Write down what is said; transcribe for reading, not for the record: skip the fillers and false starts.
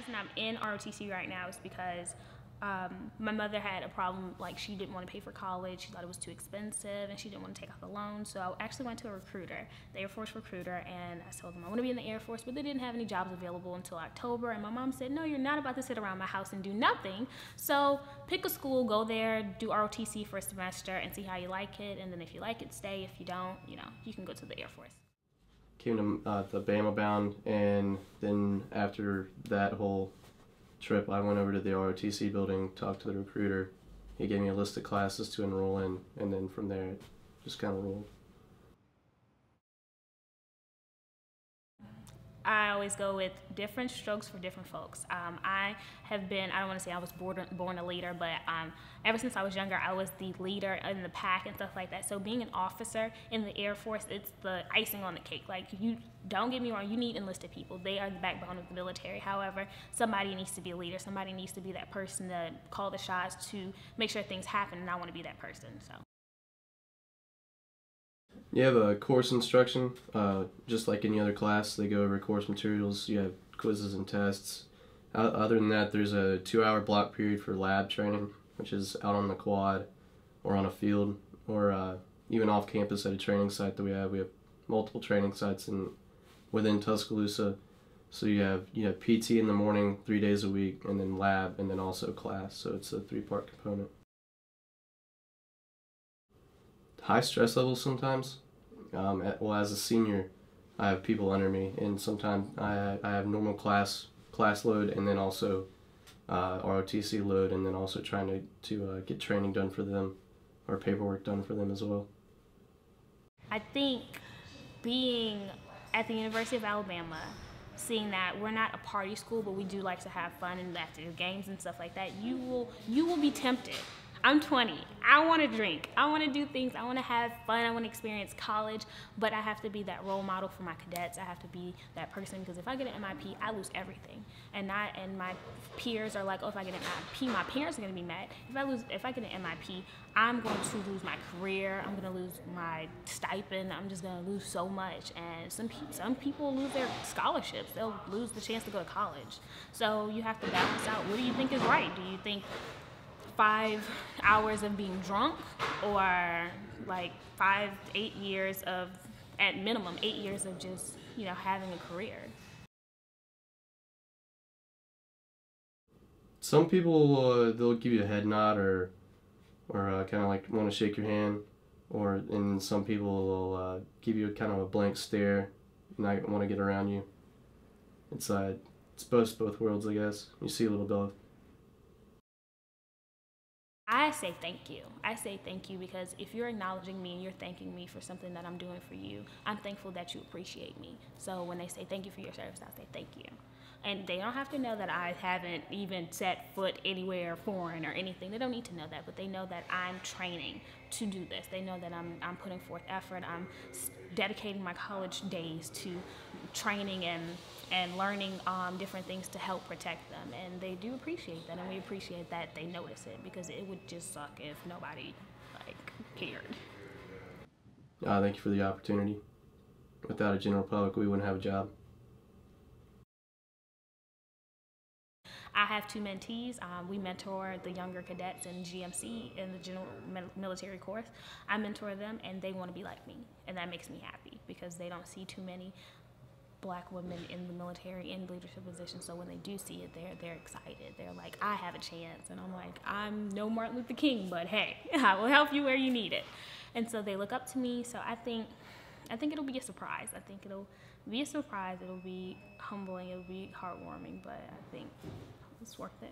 reason I'm in ROTC right now is because my mother had a problem, like she didn't want to pay for college, she thought it was too expensive, and she didn't want to take out the loan. So I actually went to a recruiter, the Air Force recruiter, and I told them I want to be in the Air Force, but they didn't have any jobs available until October. And my mom said, no, you're not about to sit around my house and do nothing. So pick a school, go there, do ROTC for a semester, and see how you like it. And then if you like it, stay. If you don't, you can go to the Air Force. Came to the Bama bound, and then after that whole trip, I went over to the ROTC building, talked to the recruiter. He gave me a list of classes to enroll in, and then from there it just kind of rolled. I always go with different strokes for different folks. I don't want to say I was born a leader, but ever since I was younger, I was the leader in the pack and stuff like that. So being an officer in the Air Force, it's the icing on the cake. Like, you don't get me wrong, you need enlisted people. They are the backbone of the military. However, somebody needs to be a leader. Somebody needs to be that person to call the shots, to make sure things happen, and I want to be that person. So. You have a course instruction, just like any other class. They go over course materials. You have quizzes and tests. Other than that, there's a 2-hour block period for lab training, which is out on the quad or on a field, or even off campus at a training site that we have. We have multiple training sites within Tuscaloosa. So you have PT in the morning 3 days a week, and then lab, and then also class. So it's a 3-part component. High stress levels sometimes. Well, as a senior, I have people under me, and sometimes I have normal class load, and then also ROTC load, and then also trying to get training done for them, or paperwork done for them as well. I think being at the University of Alabama, seeing that we're not a party school, but we do like to have fun and after games and stuff like that, you will be tempted. I'm 20. I want to drink. I want to do things. I want to have fun. I want to experience college, but I have to be that role model for my cadets. I have to be that person, because if I get an MIP, I lose everything. And my peers are like, oh, if I get an MIP, my parents are going to be mad. If I get an MIP, I'm going to lose my career. I'm going to lose my stipend. I'm just going to lose so much. And some people lose their scholarships. They'll lose the chance to go to college. So you have to balance out, what do you think is right? Do you think 5 hours of being drunk, or like 5 to 8 years of, at minimum, 8 years of just, having a career? Some people, they'll give you a head nod or kind of like want to shake your hand, and some people will give you kind of a blank stare, not want to get around you. It's both worlds, I guess. You see a little both. I say thank you. I say thank you because if you're acknowledging me and you're thanking me for something that I'm doing for you, I'm thankful that you appreciate me. So when they say thank you for your service, I say thank you. And they don't have to know that I haven't even set foot anywhere foreign or anything. They don't need to know that, but they know that I'm training to do this. They know that I'm putting forth effort. I'm dedicating my college days to training and learning different things to help protect them. And they do appreciate that, and we appreciate that they notice it, because it would just suck if nobody cared. Thank you for the opportunity. Without a general public, we wouldn't have a job. I have 2 mentees. We mentor the younger cadets in GMC, in the General Military Course. I mentor them, and they want to be like me, and that makes me happy, because they don't see too many Black women in the military in leadership positions. So when they do see it, they're excited. They're like, I have a chance. And I'm like, I'm no Martin Luther King, but hey, I will help you where you need it. And so they look up to me. So I think it'll be a surprise. I think it'll be a surprise. It'll be humbling. It'll be heartwarming. But I think it's worth it.